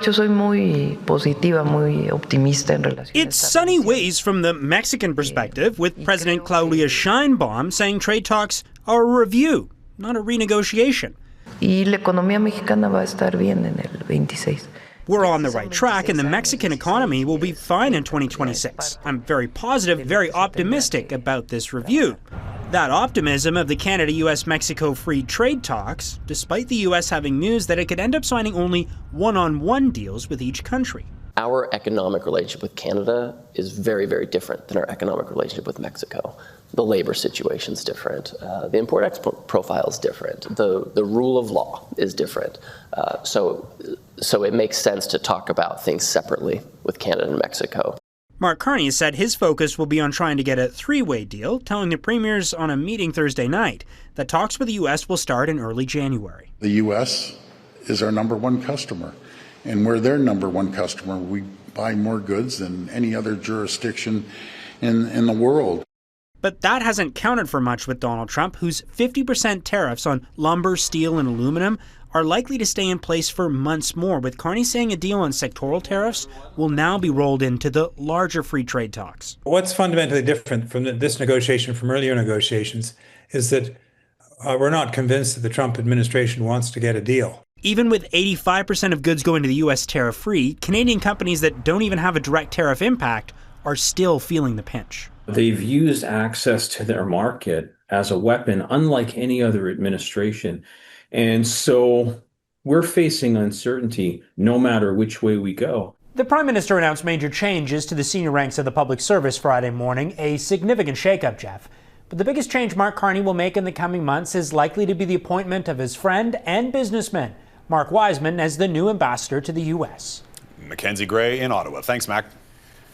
Yo soy muy positiva, muy optimista en relación. It's sunny ways from the Mexican perspective, with President Claudia Sheinbaum saying trade talks are a review, not a renegotiation. Y la economía mexicana va a estar bien en el 26. We're on the right track, and the Mexican economy will be fine in 2026. I'm very positive, very optimistic about this review. That optimism of the Canada-U.S Mexico free trade talks, despite the U.S. having news that it could end up signing only one-on-one deals with each country. Our economic relationship with Canada is very, very different than our economic relationship with Mexico. The labor situation is different. The import-export profile is different. The rule of law is different. So it makes sense to talk about things separately with Canada and Mexico. Mark Carney said his focus will be on trying to get a three-way deal, telling the premiers on a meeting Thursday night that talks with the U.S. will start in early January. The U.S. is our number one customer, and we're their number one customer. We buy more goods than any other jurisdiction in the world. But that hasn't counted for much with Donald Trump, whose 50% tariffs on lumber, steel, and aluminum are likely to stay in place for months more, with Carney saying a deal on sectoral tariffs will now be rolled into the larger free trade talks. What's fundamentally different from this negotiation from earlier negotiations is that we're not convinced that the Trump administration wants to get a deal. Even with 85% of goods going to the U.S. tariff-free, Canadian companies that don't even have a direct tariff impact are still feeling the pinch. They've used access to their market as a weapon, unlike any other administration. And so we're facing uncertainty no matter which way we go. The Prime Minister announced major changes to the senior ranks of the public service Friday morning, a significant shakeup, Jeff. But the biggest change Mark Carney will make in the coming months is likely to be the appointment of his friend and businessman, Mark Wiseman, as the new ambassador to the U.S. Mackenzie Gray in Ottawa. Thanks, Mac.